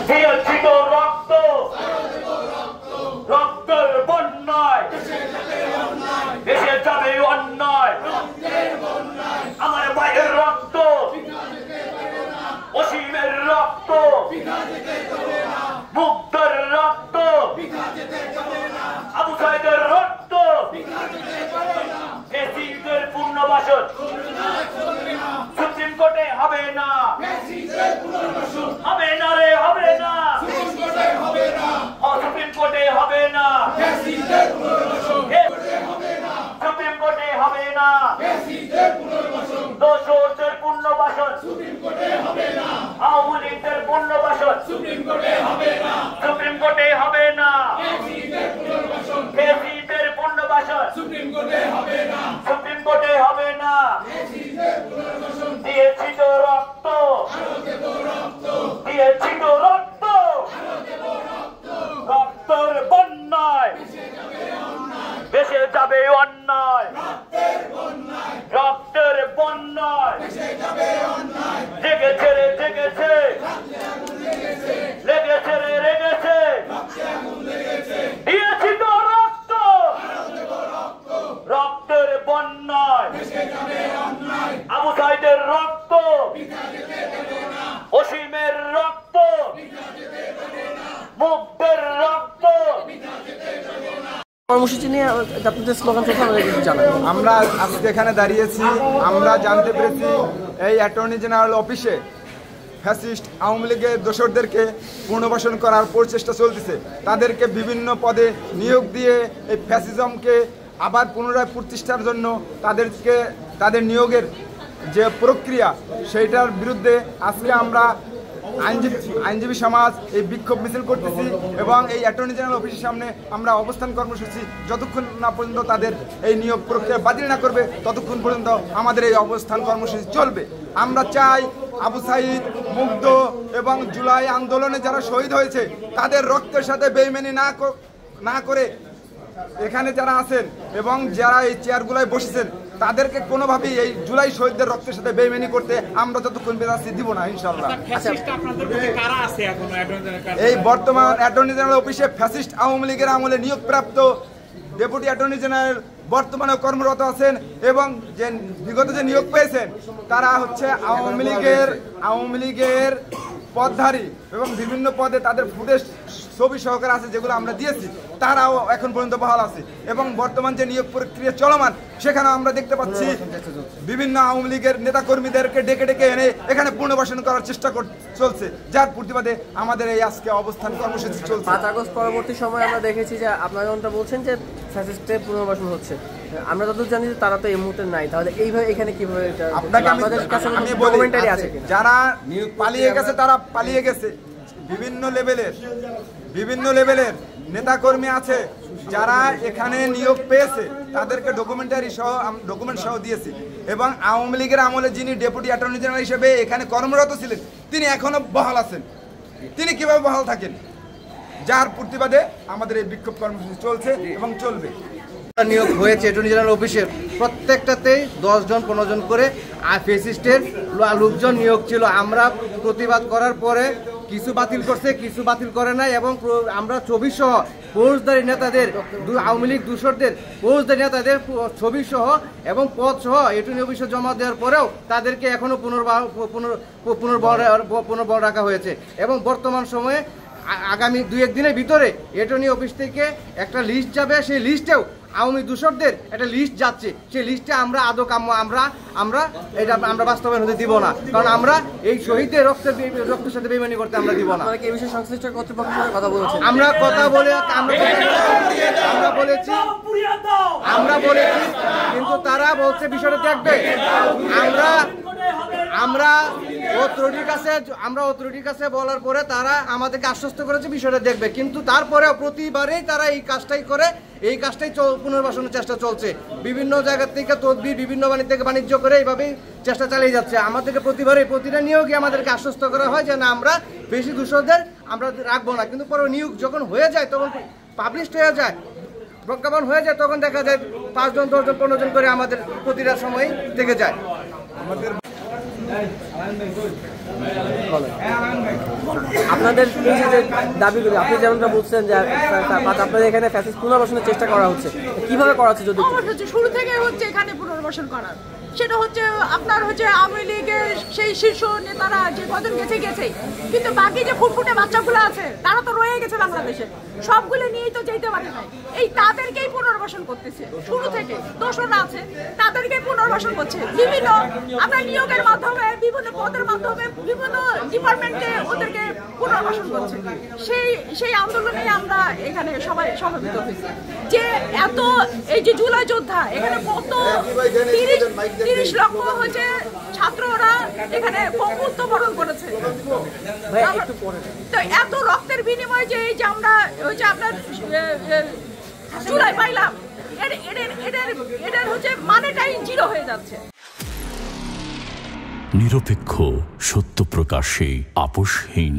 দিয়েছি তো রক্ত, রক্তের বন্যায় দেশে যাবে অন্যায়। আমার ভাইয়ের রক্ত, অসীমের রক্ত, মুগ্ধের রক্ত, আবু সাইদের রক্ত, এসিদের পুনর্বাসন সুপ্রিম কোর্টে হবে না, হবে না রে, হবে না, সুপ্রিম কোর্টে হবে না, সুপ্রিম কোর্টে হবে না, দোষরদের পুনর্বাসন আওয়ামী লীগের পুনর্বাসন সুপ্রিম কোর্টে হবে না, সুপ্রিম কোর্টে হবে না, এসিদের পুনর্বাসন সুপ্রিম কোর্টে হবে না, সুপ্রিম কোর্টে হবে না। দিয়েছি তো রক্ত, দিয়েছি তো রক্ত, রক্তের বন্যায় দেশে যাবে অন্যায়, রক্তের বন্যায় জেগেছে রে, জেগেছে, লেগেছে রে, লেগেছে, দিয়েছি তো রক্ত, রক্তের বন্যায় আবু সাইদের রক্ত, অসীমের রক্ত, মুগ্ধের রক্ত। কর্মসূচি নিয়ে আপনাদের স্লোগান থেকে আমাদের কিছু জানাবেন। আমরা আজকে এখানে দাঁড়িয়েছি, আমরা জানতে পেরেছি এই অ্যাটর্নি জেনারেল অফিসে ফ্যাসিস্ট আওয়ামী লীগের দোসরদেরকে পুনর্বাসন করার প্রচেষ্টা চলতেছে। তাদেরকে বিভিন্ন পদে নিয়োগ দিয়ে এই ফ্যাসিজমকে আবার পুনরায় প্রতিষ্ঠার জন্য তাদের নিয়োগের যে প্রক্রিয়া সেইটার বিরুদ্ধে আজকে আমরা আইনজীবী সমাজ এই বিক্ষোভ মিছিল করতেছি এবং এই অ্যাটর্নি জেনারেল অফিসের সামনে আমরা অবস্থান কর্মসূচি যতক্ষণ না পর্যন্ত তাদের এই নিয়োগ প্রক্রিয়া বাতিল না করবে ততক্ষণ পর্যন্ত আমাদের এই অবস্থান কর্মসূচি চলবে। আমরা চাই আবু সাইদ, মুগ্ধ এবং জুলাই আন্দোলনে যারা শহীদ হয়েছে তাদের রক্তের সাথে বেইমানি না করে এখানে যারা আছেন এবং যারা এই চেয়ারগুলোয় বসেছেন তাদেরকে কোনোভাবেই এই জুলাই শহীদদের রক্তের সাথে বেইমানি করতে আমরা যতক্ষণ বেঁচে দিব না ইনশাআল্লাহ। এই বর্তমান অ্যাটর্নি জেনারেল অফিসে ফ্যাসিস্ট আওয়ামী লীগের আমলে নিয়োগপ্রাপ্ত ডেপুটি অ্যাটর্নি জেনারেল বর্তমানে কর্মরত আছেন এবং যে বিগত যে নিয়োগ পেয়েছেন তারা হচ্ছে আওয়ামী লীগের পদধারী এবং বিভিন্ন পদে তাদের ফুটেজ ছবি সহকারে আছে যেগুলো আমরা দিয়েছি, তারাও এখন পর্যন্ত বহাল আছে এবং বর্তমান যে নিয়োগ প্রক্রিয়া চলমান সেখানেও আমরা দেখতে পাচ্ছি বিভিন্ন আওয়ামী লীগের নেতাকর্মীদেরকে ডেকে ডেকে এনে এখানে পুনর্বাসন করার চেষ্টা চলছে, যার প্রতিবাদে আমাদের এই আজকে অবস্থান কর্মসূচি চলছে। 5 আগস্ট পরবর্তী সময় আমরা দেখেছি যে আপনারা যেমনটা বলছেন যে ফ্যাসিস্টের পুনর্বাসন হচ্ছে, আমরা যতদূর জানি যে তারা তো এই মুহূর্তে নাই, তাহলে এইভাবে এখানে কিভাবে আপনাকে আমি বলি যারা পালিয়ে গেছে তারা পালিয়ে গেছে, বিভিন্ন লেভেলের নেতাকর্মী আছে যারা এখানে নিয়োগ পেয়েছে তাদেরকে ডকুমেন্ট সহ দিয়েছি এবং আওয়ামী লীগের আমলে যিনি ডেপুটি অ্যাটর্নি জেনারেল হিসেবে এখানে কর্মরত ছিলেন তিনি এখনো বহাল আছেন, তিনি কিভাবে বহাল থাকেন, যার প্রতিবাদে আমাদের এই বিক্ষোভ কর্মসূচি চলছে এবং চলবে। নিয়োগ হয়েছে অ্যাটর্নি জেনারেল অফিসের প্রত্যেকটাতেই 10 জন 15 জন করে ফ্যাসিস্টের লোকজন নিয়োগ ছিল। আমরা প্রতিবাদ করার পরে কিছু বাতিল করছে, কিছু বাতিল করে নাই এবং আমরা ছবি সহ ফৌজদারি নেতাদের আওয়ামী লীগ দূষরদের ফৌজদারি নেতাদের ছবি সহ এবং পদ সহ অ্যাটর্নি অফিসে জমা দেওয়ার পরেও তাদেরকে এখনো পুনর্বহাল রাখা হয়েছে এবং বর্তমান সময়ে আগামী 2-1 দিনের ভিতরে অ্যাটর্নি অফিস থেকে একটা লিস্ট যাবে, সেই লিস্টেও আওয়ামী দূষরদের একটা লিস্ট যাচ্ছে, সেই লিস্টে আমরা আদৌ কাম্য আমরা এটা আমরা বাস্তবায়ন হতে দিব না, কারণ আমরা এই শহীদদের রক্তের সাথে বেইমানি করতে আমরা দিব না। এই বিষয়ে সংশ্লিষ্ট কর্তৃপক্ষের সাথে কথা বলেছেন, আমরা বলেছি কিন্তু তারা বলছে বিষয়টা দেখবে। আমরা অথরিটির কাছে বলার পরে তারা আমাদেরকে আশ্বস্ত করেছে বিষয়টা দেখবে, কিন্তু তারপরেও প্রতিবারেই তারা এই কাজটাই পুনর্বাসনের চেষ্টা চলছে। বিভিন্ন জায়গা থেকে তদবির, বিভিন্ন বাণিজ্য করে এইভাবেই চেষ্টা চালিয়ে যাচ্ছে। আমাদেরকে প্রতিটা নিয়োগে আমাদেরকে আশ্বস্ত করা হয় যে না, আমরা বেশি দূষরদের আমরা রাখবো না, কিন্তু পরে নিয়োগ যখন হয়ে যায়, তখন পাবলিশড হয়ে যায়, প্রজ্ঞাপন হয়ে যায়, তখন দেখা যায় 5 জন 10 জন 15 জন করে আমাদের প্রতিটা সময় থেকে যায়। বলেন। আপনাদের এই যে দাবিগুলো আপনি যেমনটা বলছেন যে আপনাদের এখানে ফ্যাসিস্ট পুনর্বাসনের চেষ্টা করা হচ্ছে, কিভাবে করা হচ্ছে যদি অবশ্যই শুরু থেকে হচ্ছে এখানে পুনর্বাসন করার, সেটা হচ্ছে আপনার হচ্ছে আওয়ামী লীগের সেই শীর্ষ নেতারা যে কজন গেছে, কিন্তু বাকি যে ফুটফুটে বাচ্চাগুলো আছে তারা তো রয়ে গেছে বাংলাদেশে, সবগুলো নিয়েই তো যেতে পারে নাই। এই তাদেরকেই পুনর্বাসন করতেছে শুরু থেকে, দোষরা আছে তাদেরকেই পুনর্বাসন করছে বিভিন্ন আপনার নিয়োগের মাধ্যমে, বিভিন্ন পদের মাধ্যমে, বিভিন্ন ডিপার্টমেন্টে ওদেরকে পুনর্বাসন করছে। সেই আন্দোলনে আমরা এখানে সবাই সমবেত হয়েছি যে এত এই যে জুলাই যোদ্ধা এখানে কত 30 লক্ষ হচ্ছে ছাত্ররা এখানে পঙ্গুত্ব বরণ করেছে। তো এত রক্তের বিনিময়ে যে এই যে আমরা ওই যে আপনার জুলাই পাইলাম, এদের হচ্ছে মানেটাই জিরো হয়ে যাচ্ছে। নিরপেক্ষ, সত্য প্রকাশে আপোষহীন।